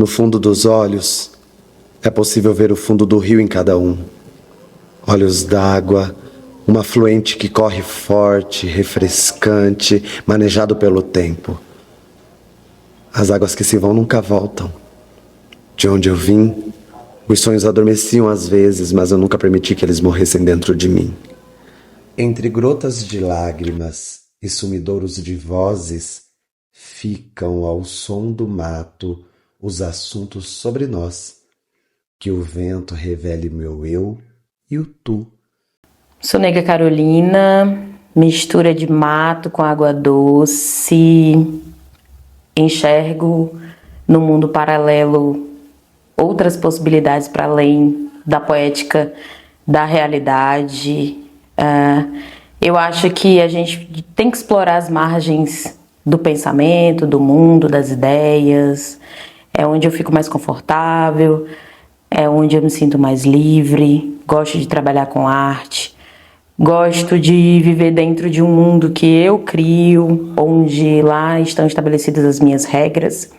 No fundo dos olhos, é possível ver o fundo do rio em cada um. Olhos d'água, uma afluente que corre forte, refrescante, manejado pelo tempo. As águas que se vão nunca voltam. De onde eu vim, os sonhos adormeciam às vezes, mas eu nunca permiti que eles morressem dentro de mim. Entre gotas de lágrimas e sumidouros de vozes, ficam ao som do mato os assuntos sobre nós. Que o vento revele meu eu e o tu. Sou Nega Carolina, mistura de mato com água doce. Enxergo no mundo paralelo outras possibilidades para além da poética da realidade. Eu acho que a gente tem que explorar as margens do pensamento, do mundo, das ideias. É onde eu fico mais confortável, é onde eu me sinto mais livre. Gosto de trabalhar com arte. Gosto de viver dentro de um mundo que eu crio, onde lá estão estabelecidas as minhas regras.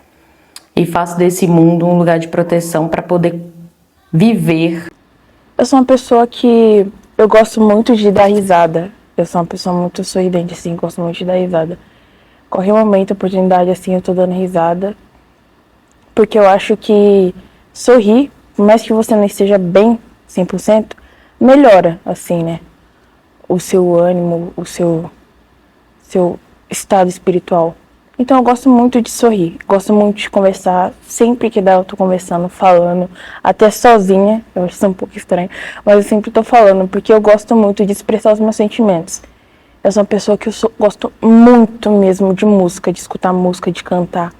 E faço desse mundo um lugar de proteção para poder viver. Eu sou uma pessoa que eu gosto muito de dar risada. Eu sou uma pessoa muito sorridente, assim, gosto muito de dar risada. Qualquer momento, oportunidade, assim, eu tô dando risada. Porque eu acho que sorrir, por mais que você não esteja bem 100%, melhora, assim, né? O seu ânimo, o seu estado espiritual. Então eu gosto muito de sorrir, gosto muito de conversar. Sempre que dá eu tô conversando, falando, até sozinha. Eu acho isso um pouco estranho, mas eu sempre tô falando, porque eu gosto muito de expressar os meus sentimentos. Eu sou uma pessoa que gosto muito mesmo de música, de escutar música, de cantar.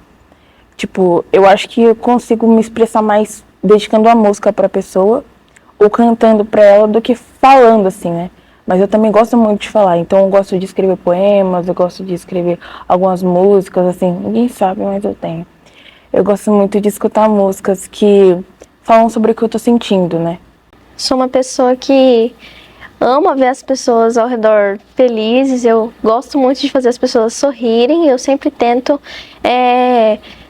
Tipo, eu acho que eu consigo me expressar mais dedicando a música pra pessoa ou cantando pra ela do que falando, assim, né? Mas eu também gosto muito de falar, então eu gosto de escrever poemas, eu gosto de escrever algumas músicas, assim, ninguém sabe, mas eu tenho. Eu gosto muito de escutar músicas que falam sobre o que eu tô sentindo, né? Sou uma pessoa que ama ver as pessoas ao redor felizes, eu gosto muito de fazer as pessoas sorrirem, eu sempre tento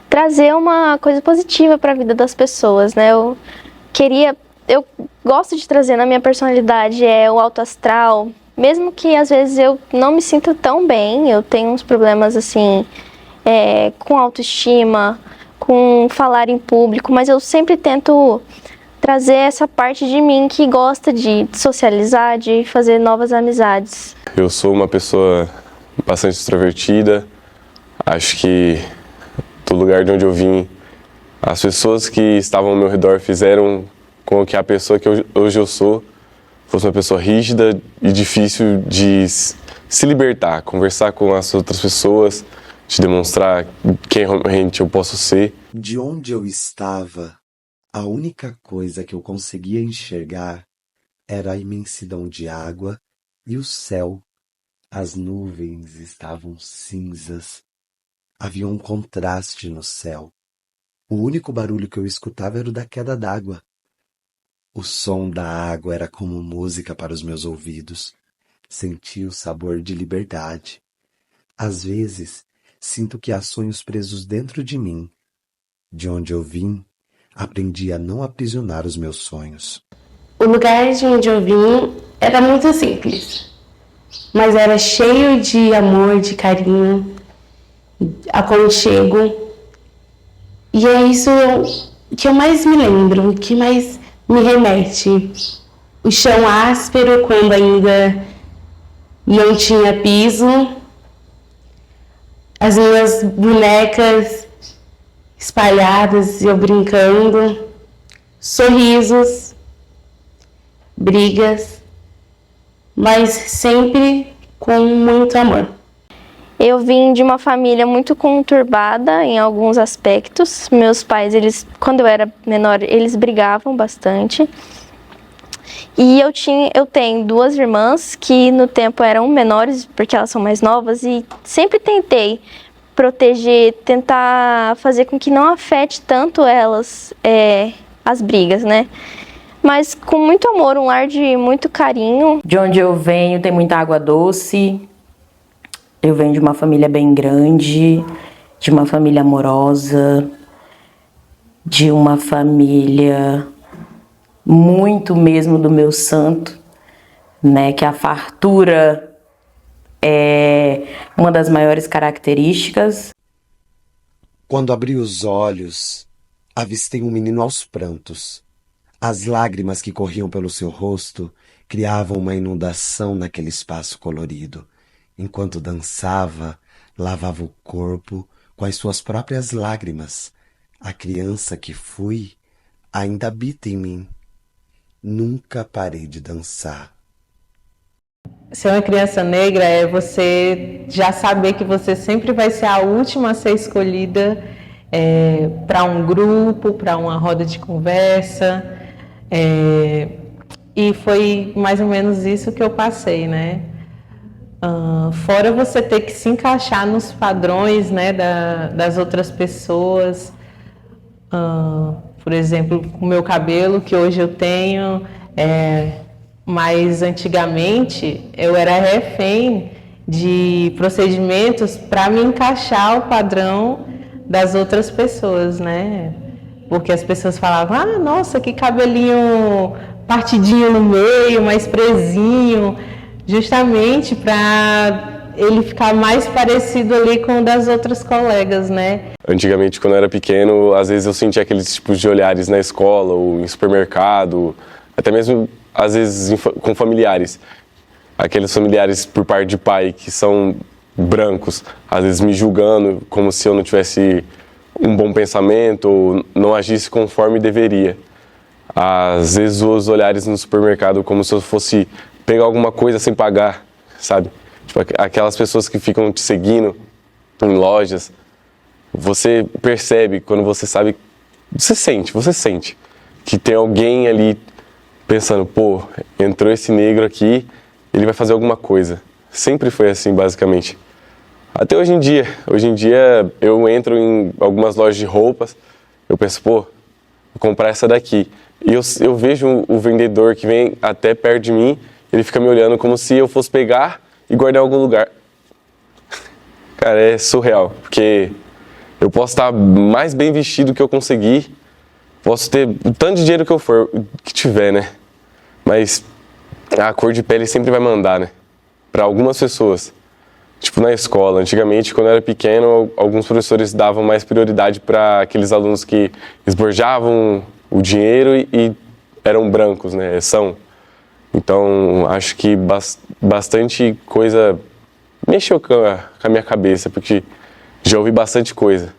trazer uma coisa positiva para a vida das pessoas, né? Eu gosto de trazer na minha personalidade o alto astral, mesmo que às vezes eu não me sinta tão bem, eu tenho uns problemas assim, com autoestima, com falar em público, mas eu sempre tento trazer essa parte de mim que gosta de socializar, de fazer novas amizades. Eu sou uma pessoa bastante extrovertida, acho que do lugar de onde eu vim, as pessoas que estavam ao meu redor fizeram com que a pessoa que hoje eu sou fosse uma pessoa rígida e difícil de se libertar, conversar com as outras pessoas, de demonstrar quem realmente eu posso ser. De onde eu estava, a única coisa que eu conseguia enxergar era a imensidão de água e o céu. As nuvens estavam cinzas. Havia um contraste no céu. O único barulho que eu escutava era o da queda d'água. O som da água era como música para os meus ouvidos. Senti o sabor de liberdade. Às vezes, sinto que há sonhos presos dentro de mim. De onde eu vim, aprendi a não aprisionar os meus sonhos. O lugar de onde eu vim era muito simples, mas era cheio de amor, de carinho, aconchego. E é isso que eu mais me lembro, que mais me remete. O chão áspero quando ainda não tinha piso, as minhas bonecas espalhadas e eu brincando, sorrisos, brigas, mas sempre com muito amor. Eu vim de uma família muito conturbada em alguns aspectos. Meus pais, quando eu era menor, eles brigavam bastante. E eu tenho duas irmãs que no tempo eram menores, porque elas são mais novas, e sempre tentei proteger, tentar fazer com que não afete tanto elas, as brigas, né? Mas com muito amor, um lar de muito carinho. De onde eu venho tem muita água doce. Eu venho de uma família bem grande, de uma família amorosa. de uma família muito mesmo do meu santo, né? Que a fartura é uma das maiores características. Quando abri os olhos, avistei um menino aos prantos. As lágrimas que corriam pelo seu rosto criavam uma inundação naquele espaço colorido. Enquanto dançava, lavava o corpo com as suas próprias lágrimas. A criança que fui ainda habita em mim. Nunca parei de dançar. Ser uma criança negra é você já saber que você sempre vai ser a última a ser escolhida para um grupo, para uma roda de conversa. E foi mais ou menos isso que eu passei, né? Fora você ter que se encaixar nos padrões, né, das outras pessoas. Por exemplo, com o meu cabelo, que hoje eu tenho, mas antigamente eu era refém de procedimentos para me encaixar ao padrão das outras pessoas, né? Porque as pessoas falavam, ah, nossa, que cabelinho partidinho no meio, mais presinho, justamente para ele ficar mais parecido ali com o das outras colegas, né? Antigamente, quando eu era pequeno, às vezes eu sentia aqueles tipos de olhares na escola ou em supermercado, até mesmo às vezes com familiares. Aqueles familiares por parte de pai que são brancos, às vezes me julgando como se eu não tivesse um bom pensamento ou não agisse conforme deveria. Às vezes os olhares no supermercado como se eu fosse pegar alguma coisa sem pagar, sabe? Tipo, aquelas pessoas que ficam te seguindo em lojas. Você percebe quando você sabe, você sente que tem alguém ali pensando, pô, entrou esse negro aqui, ele vai fazer alguma coisa. Sempre foi assim, basicamente. Até hoje em dia eu entro em algumas lojas de roupas, eu penso, pô, vou comprar essa daqui. E eu vejo o vendedor que vem até perto de mim, ele fica me olhando como se eu fosse pegar e guardar em algum lugar. Cara, é surreal, porque eu posso estar mais bem vestido que eu conseguir, posso ter o tanto de dinheiro que tiver, né? Mas a cor de pele sempre vai mandar, né? Para algumas pessoas. Tipo na escola, antigamente, quando eu era pequeno, alguns professores davam mais prioridade para aqueles alunos que esbanjavam o dinheiro e eram brancos, né? Então, acho que bastante coisa mexeu com a minha cabeça, porque já ouvi bastante coisa.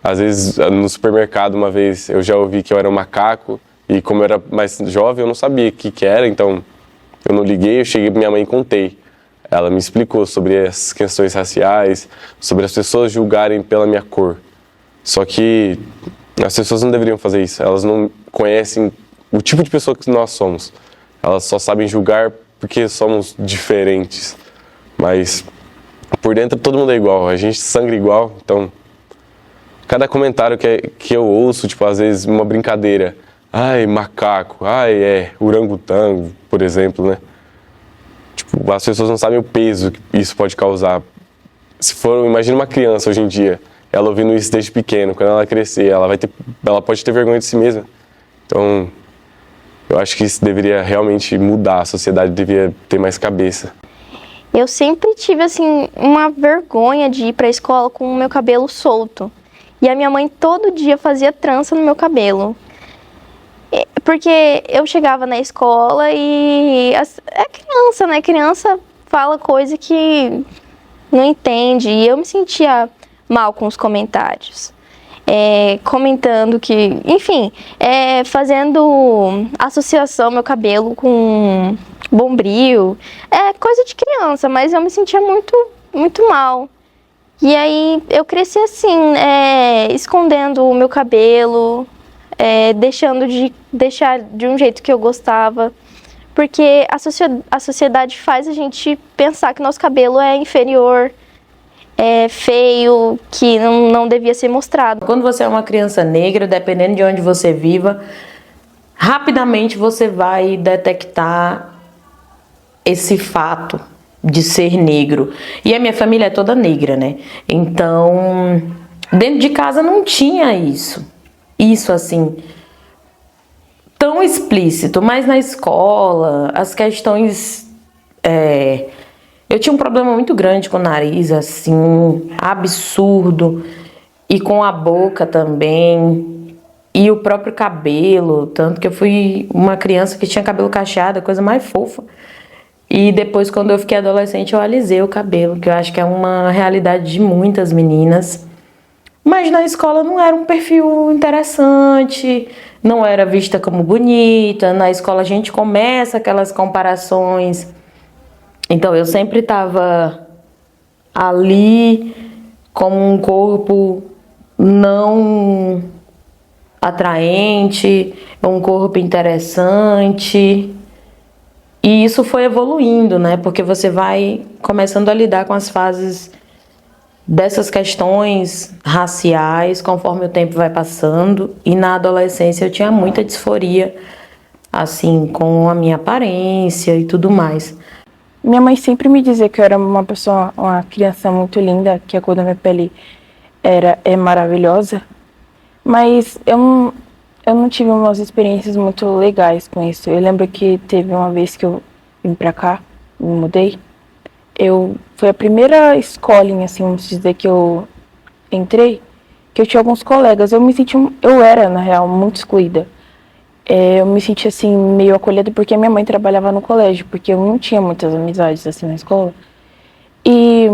Às vezes, no supermercado, uma vez, eu já ouvi que eu era um macaco, e como eu era mais jovem, eu não sabia o que era, então eu não liguei, eu cheguei pra minha mãe e contei. Ela me explicou sobre as questões raciais, sobre as pessoas julgarem pela minha cor. Só que as pessoas não deveriam fazer isso, elas não conhecem o tipo de pessoa que nós somos. Elas só sabem julgar porque somos diferentes, mas por dentro todo mundo é igual, a gente sangra igual, então cada comentário que eu ouço, tipo, às vezes uma brincadeira, ai, macaco, ai, orangotango, por exemplo, né? Tipo, as pessoas não sabem o peso que isso pode causar. Imagina uma criança hoje em dia, ela ouvindo isso desde pequeno, quando ela crescer, ela pode ter vergonha de si mesma. Então, eu acho que isso deveria realmente mudar, a sociedade deveria ter mais cabeça. Eu sempre tive, assim, uma vergonha de ir pra escola com o meu cabelo solto. E a minha mãe todo dia fazia trança no meu cabelo. Porque eu chegava na escola e é criança, né? Criança fala coisa que não entende. E eu me sentia mal com os comentários. Comentando que, enfim, fazendo associação meu cabelo com bombril. É coisa de criança, mas eu me sentia muito, muito mal. E aí eu cresci assim, escondendo o meu cabelo, deixar de um jeito que eu gostava. Porque a sociedade faz a gente pensar que nosso cabelo é inferior, é feio, que não devia ser mostrado. Quando você é uma criança negra, dependendo de onde você viva, rapidamente você vai detectar esse fato de ser negro. E a minha família é toda negra, né? Então, dentro de casa não tinha isso. isso assim tão explícito, mas na escola as questões eu tinha um problema muito grande com o nariz, assim, absurdo, e com a boca também, e o próprio cabelo, tanto que eu fui uma criança que tinha cabelo cacheado, a coisa mais fofa. E depois, quando eu fiquei adolescente, eu alisei o cabelo, que eu acho que é uma realidade de muitas meninas. Mas na escola não era um perfil interessante, não era vista como bonita. Na escola a gente começa aquelas comparações. Então eu sempre estava ali como um corpo não atraente, um corpo interessante. E isso foi evoluindo, né? Porque você vai começando a lidar com as fases dessas questões raciais conforme o tempo vai passando. E na adolescência eu tinha muita disforia, assim, com a minha aparência e tudo mais. Minha mãe sempre me dizia que eu era uma criança muito linda, que a cor da minha pele é maravilhosa, mas eu não tive umas experiências muito legais com isso. Eu lembro que teve uma vez que eu vim pra cá, me mudei, foi a primeira escolinha, assim, vamos dizer, que eu entrei, que eu tinha alguns colegas. Eu era, na real, muito excluída. Eu me senti, assim, meio acolhida porque a minha mãe trabalhava no colégio, porque eu não tinha muitas amizades, assim, na escola. E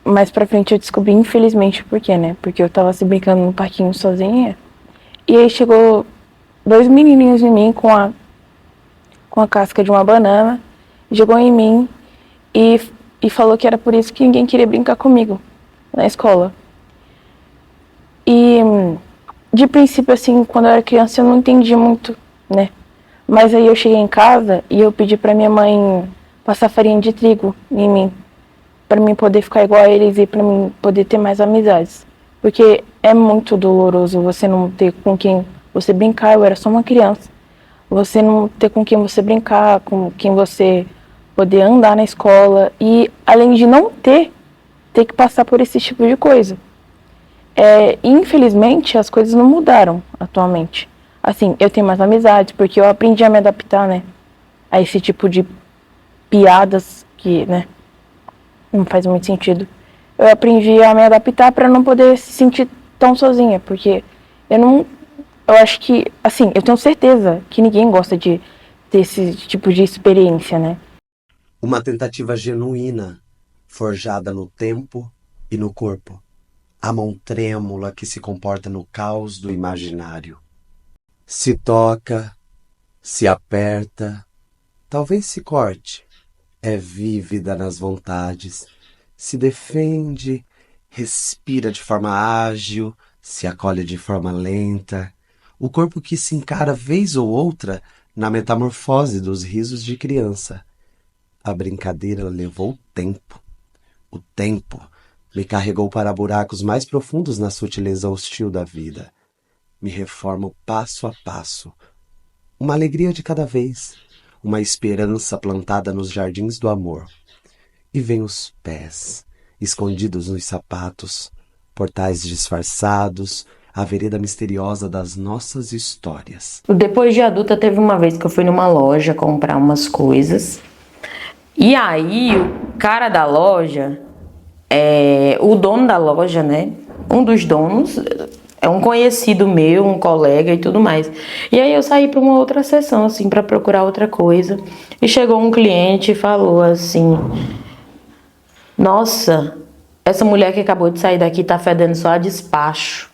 mais pra frente eu descobri, infelizmente, por quê, né? Porque eu tava se brincando no parquinho sozinha, e aí chegou 2 menininhos em mim com a casca de uma banana, jogou em mim e falou que era por isso que ninguém queria brincar comigo na escola. E de princípio, assim, quando eu era criança eu não entendi muito, né? Mas aí eu cheguei em casa e eu pedi pra minha mãe passar farinha de trigo em mim, pra mim poder ficar igual a eles e pra mim poder ter mais amizades. Porque é muito doloroso você não ter com quem você brincar. Eu era só uma criança. Você não ter com quem você brincar, com quem você poder andar na escola. E além de não ter que passar por esse tipo de coisa. Infelizmente, as coisas não mudaram atualmente. Assim, eu tenho mais amizades, porque eu aprendi a me adaptar, né? A esse tipo de piadas que, né? Não faz muito sentido. Eu aprendi a me adaptar para não poder se sentir tão sozinha, porque eu acho que, assim, eu tenho certeza que ninguém gosta de ter esse tipo de experiência, né? Uma tentativa genuína, forjada no tempo e no corpo. A mão trêmula que se comporta no caos do imaginário. Se toca, se aperta, talvez se corte. É vívida nas vontades, se defende, respira de forma ágil, se acolhe de forma lenta. O corpo que se encara vez ou outra na metamorfose dos risos de criança. A brincadeira levou tempo. O tempo me carregou para buracos mais profundos na sutileza hostil da vida. Me reformo passo a passo. Uma alegria de cada vez, uma esperança plantada nos jardins do amor. E vem os pés, escondidos nos sapatos, portais disfarçados, a vereda misteriosa das nossas histórias. Depois de adulta, teve uma vez que eu fui numa loja comprar umas coisas. E aí, o cara da loja, o dono da loja, né? Um dos donos é um conhecido meu, um colega e tudo mais. E aí eu saí para uma outra sessão, assim, para procurar outra coisa. E chegou um cliente e falou assim: nossa, essa mulher que acabou de sair daqui tá fedendo só a despacho.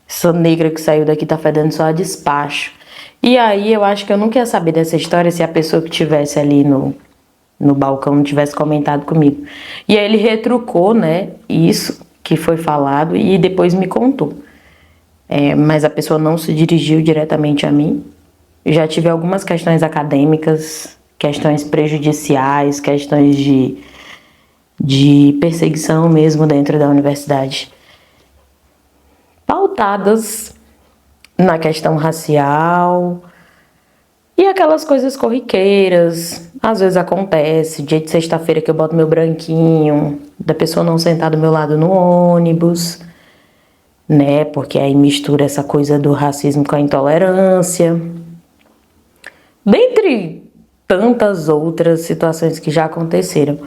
Essa negra que saiu daqui tá fedendo só a despacho. E aí eu acho que eu nunca ia saber dessa história se a pessoa que estivesse ali no balcão não tivesse comentado comigo. E aí ele retrucou, né, isso que foi falado e depois me contou. Mas a pessoa não se dirigiu diretamente a mim. Eu já tive algumas questões acadêmicas, questões prejudiciais, questões de perseguição mesmo dentro da universidade, pautadas na questão racial e aquelas coisas corriqueiras. Às vezes acontece, dia de sexta-feira que eu boto meu branquinho, da pessoa não sentar do meu lado no ônibus. né? Porque aí mistura essa coisa do racismo com a intolerância, dentre tantas outras situações que já aconteceram.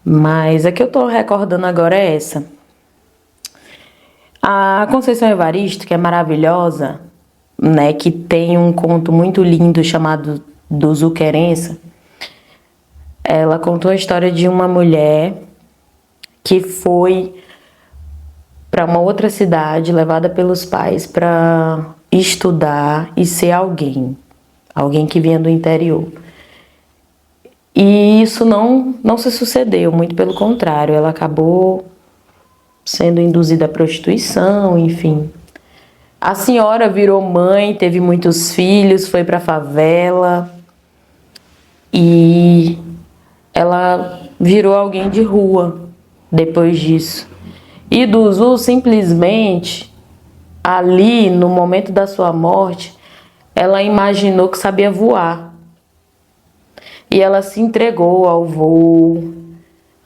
Mas a que eu tô recordando agora é essa. A Conceição Evaristo, que é maravilhosa, né? Que tem um conto muito lindo chamado do Zuquerença. Ela contou a história de uma mulher que foi para uma outra cidade, levada pelos pais para estudar e ser alguém que vinha do interior. E isso não se sucedeu, muito pelo contrário, ela acabou sendo induzida à prostituição, enfim. A senhora virou mãe, teve muitos filhos, foi para a favela e ela virou alguém de rua depois disso. E Duzu simplesmente, ali no momento da sua morte, ela imaginou que sabia voar. E ela se entregou ao voo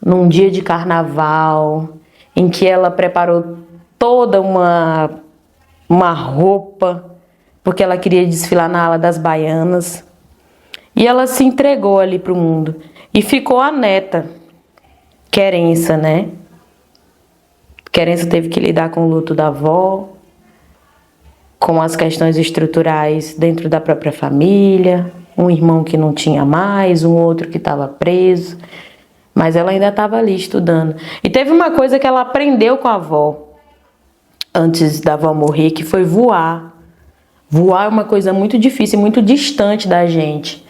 num dia de carnaval, em que ela preparou toda uma roupa, porque ela queria desfilar na ala das baianas. E ela se entregou ali para o mundo. E ficou a neta, Querença, né? Querença teve que lidar com o luto da avó, com as questões estruturais dentro da própria família, um irmão que não tinha mais, um outro que estava preso, mas ela ainda estava ali estudando. E teve uma coisa que ela aprendeu com a avó, antes da avó morrer, que foi voar. Voar é uma coisa muito difícil, muito distante da gente.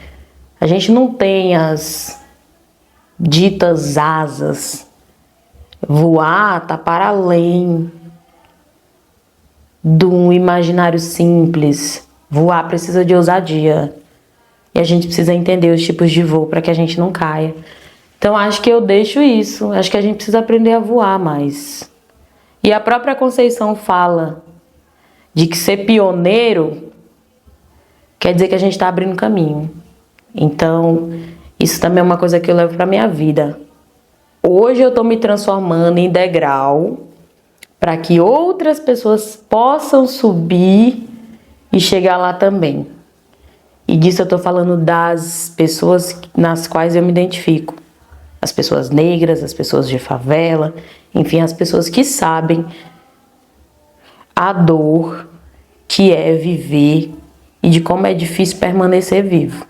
A gente não tem as ditas asas. Voar tá para além de um imaginário simples. Voar precisa de ousadia. E a gente precisa entender os tipos de voo para que a gente não caia. Então acho que eu deixo isso. Acho que a gente precisa aprender a voar mais. E a própria Conceição fala de que ser pioneiro quer dizer que a gente está abrindo caminho. Então isso também é uma coisa que eu levo para minha vida. Hoje eu estou me transformando em degrau para que outras pessoas possam subir e chegar lá também. E disso eu estou falando das pessoas nas quais eu me identifico. As pessoas negras, as pessoas de favela, enfim, as pessoas que sabem a dor que é viver e de como é difícil permanecer vivo.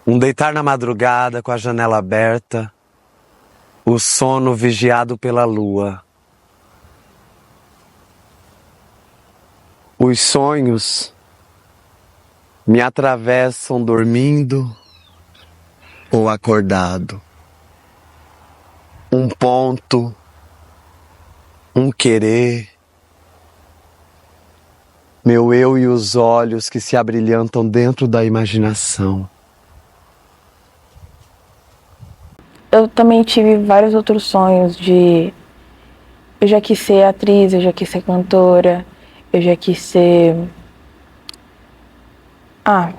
Um deitar na madrugada com a janela aberta, o sono vigiado pela lua. Os sonhos me atravessam dormindo ou acordado. Um ponto, um querer, meu eu e os olhos que se abrilhantam dentro da imaginação. Eu também tive vários outros sonhos de... Eu já quis ser atriz, eu já quis ser cantora, eu já quis ser...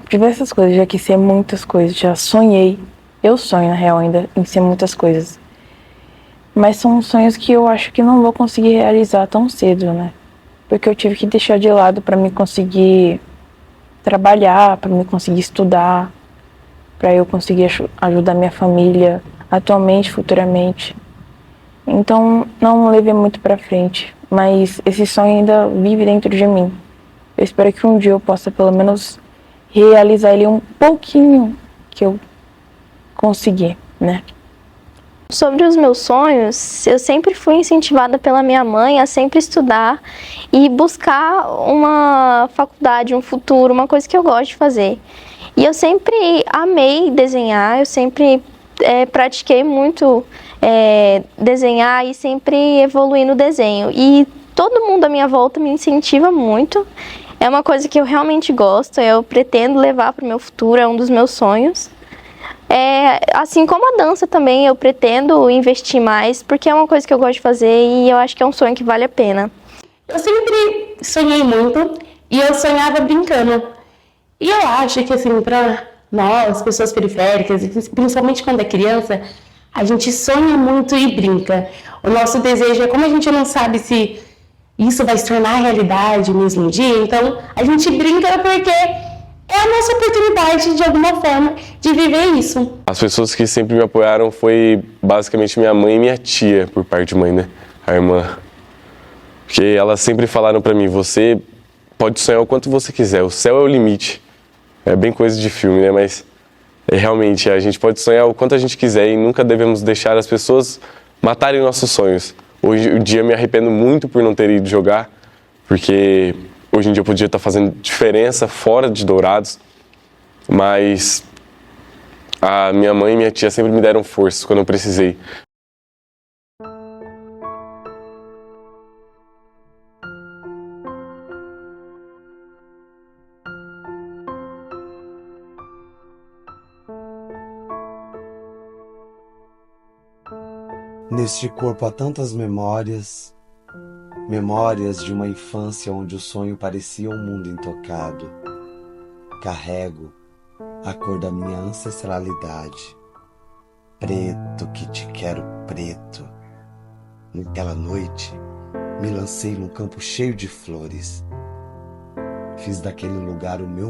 diversas coisas, eu já quis ser muitas coisas, já sonhei. Eu sonho, na real, ainda em ser muitas coisas. Mas são sonhos que eu acho que não vou conseguir realizar tão cedo, né? Porque eu tive que deixar de lado para me conseguir trabalhar, para me conseguir estudar, para eu conseguir ajudar minha família atualmente, futuramente. Então não levei muito para frente, mas esse sonho ainda vive dentro de mim. Eu espero que um dia eu possa pelo menos realizar ele um pouquinho que eu conseguir, né? Sobre os meus sonhos, eu sempre fui incentivada pela minha mãe a sempre estudar e buscar uma faculdade, um futuro, uma coisa que eu gosto de fazer. E eu sempre amei desenhar, eu sempre pratiquei muito desenhar e sempre evoluí no desenho. E todo mundo à minha volta me incentiva muito. É uma coisa que eu realmente gosto, eu pretendo levar para o meu futuro, é um dos meus sonhos. Assim como a dança também, eu pretendo investir mais, porque é uma coisa que eu gosto de fazer e eu acho que é um sonho que vale a pena. Eu sempre sonhei muito e eu sonhava brincando. E eu acho que, assim, para nós, pessoas periféricas, principalmente quando é criança, a gente sonha muito e brinca. O nosso desejo é, como a gente não sabe se isso vai se tornar realidade mesmo um dia, então a gente brinca porque é a nossa oportunidade, de alguma forma, de viver isso. As pessoas que sempre me apoiaram foi basicamente minha mãe e minha tia, por parte de mãe, né? A irmã. Porque elas sempre falaram pra mim, você pode sonhar o quanto você quiser, o céu é o limite. É bem coisa de filme, né? Mas realmente a gente pode sonhar o quanto a gente quiser e nunca devemos deixar as pessoas matarem nossos sonhos. Hoje em dia eu me arrependo muito por não ter ido jogar, porque hoje em dia eu podia estar fazendo diferença fora de Dourados, mas a minha mãe e minha tia sempre me deram força quando eu precisei. Neste corpo há tantas memórias, memórias de uma infância onde o sonho parecia um mundo intocado. Carrego a cor da minha ancestralidade. Preto que te quero preto. Naquela noite, me lancei num campo cheio de flores. Fiz daquele lugar o meu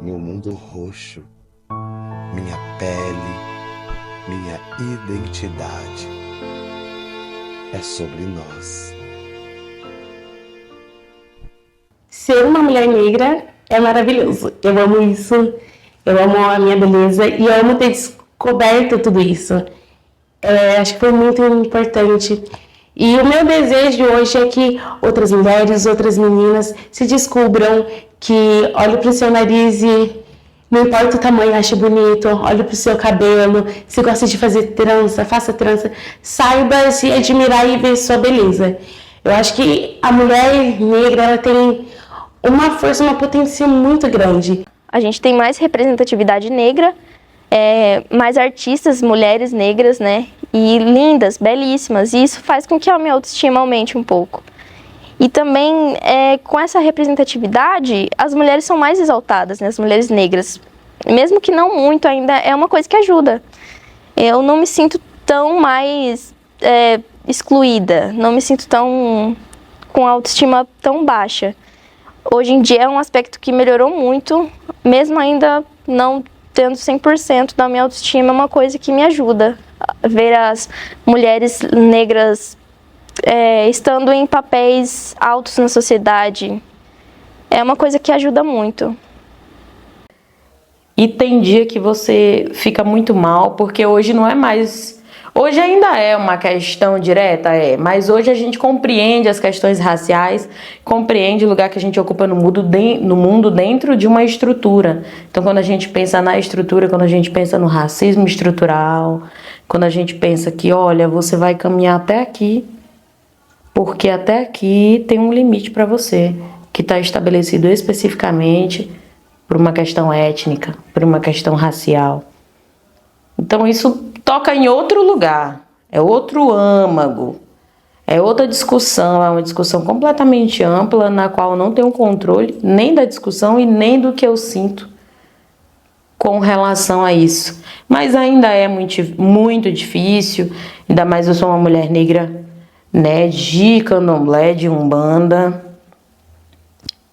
mundo roxo, minha pele, minha identidade. É sobre nós. Ser uma mulher negra é maravilhoso. Eu amo isso, eu amo a minha beleza e eu amo ter descoberto tudo isso. Acho que foi muito importante. E o meu desejo hoje é que outras mulheres, outras meninas se descubram, que olhem para o seu nariz e não importa o tamanho, ache bonito, olhe para o seu cabelo, se gosta de fazer trança, faça trança, saiba se admirar e ver sua beleza. Eu acho que a mulher negra, ela tem uma força, uma potência muito grande. A gente tem mais representatividade negra, mais artistas, mulheres negras, né? E lindas, belíssimas. E isso faz com que a minha autoestima aumente um pouco. E também, com essa representatividade, as mulheres são mais exaltadas, né? As mulheres negras. Mesmo que não muito, ainda é uma coisa que ajuda. Eu não me sinto tão mais excluída, não me sinto tão com a autoestima tão baixa. Hoje em dia é um aspecto que melhorou muito, mesmo ainda não tendo 100% da minha autoestima, é uma coisa que me ajuda a ver as mulheres negras estando em papéis altos na sociedade. É uma coisa que ajuda muito. E tem dia que você fica muito mal, porque hoje não é mais... Hoje ainda é uma questão direta, mas hoje a gente compreende as questões raciais, compreende o lugar que a gente ocupa no mundo dentro de uma estrutura. Então, quando a gente pensa na estrutura, quando a gente pensa no racismo estrutural, quando a gente pensa que, olha, você vai caminhar até aqui, porque até aqui tem um limite para você, que está estabelecido especificamente por uma questão étnica, por uma questão racial. Então isso toca em outro lugar, é outro âmago, é outra discussão, é uma discussão completamente ampla, na qual eu não tenho controle nem da discussão e nem do que eu sinto com relação a isso. Mas ainda é muito difícil, ainda mais eu sou uma mulher negra, né, de candomblé, de umbanda,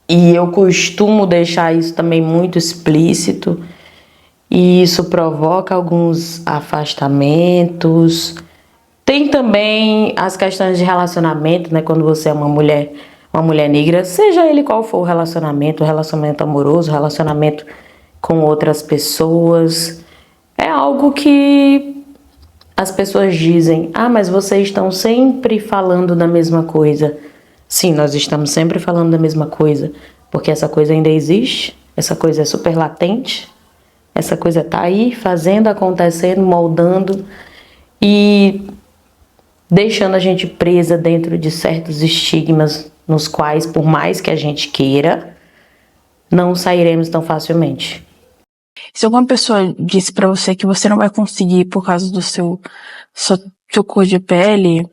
e eu costumo deixar isso também muito explícito, e isso provoca alguns afastamentos. Tem também as questões de relacionamento, né, quando você é uma mulher negra, seja ele qual for o relacionamento amoroso, relacionamento com outras pessoas, é algo que as pessoas dizem, mas vocês estão sempre falando da mesma coisa. Sim, nós estamos sempre falando da mesma coisa, porque essa coisa ainda existe, essa coisa é super latente, essa coisa está aí, fazendo, acontecendo, moldando e deixando a gente presa dentro de certos estigmas nos quais, por mais que a gente queira, não sairemos tão facilmente. Se alguma pessoa disse pra você que você não vai conseguir por causa do seu cor de pele,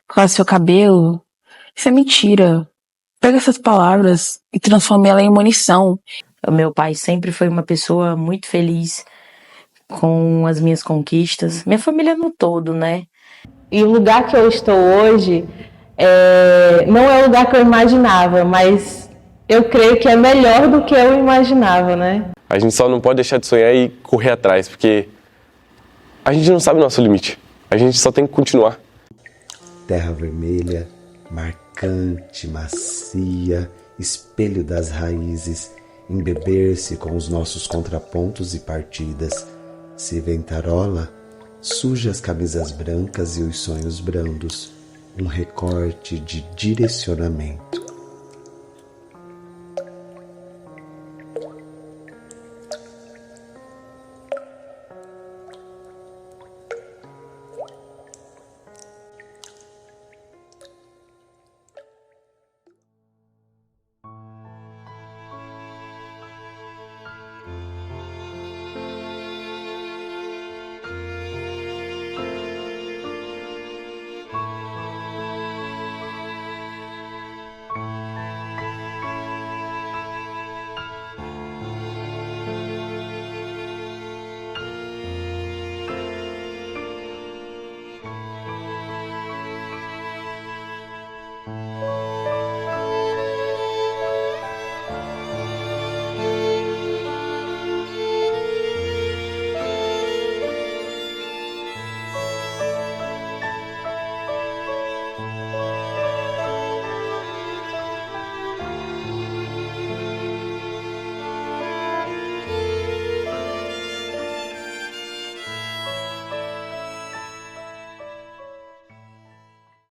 por causa do seu cabelo, isso é mentira. Pega essas palavras e transforma ela em munição. O meu pai sempre foi uma pessoa muito feliz com as minhas conquistas. Minha família no todo, né? E o lugar que eu estou hoje não é o lugar que eu imaginava, mas eu creio que é melhor do que eu imaginava, né? A gente só não pode deixar de sonhar e correr atrás, porque a gente não sabe o nosso limite. A gente só tem que continuar. Terra vermelha, marcante, macia, espelho das raízes, embeber-se com os nossos contrapontos e partidas. Se ventarola, suja as camisas brancas e os sonhos brandos, um recorte de direcionamento.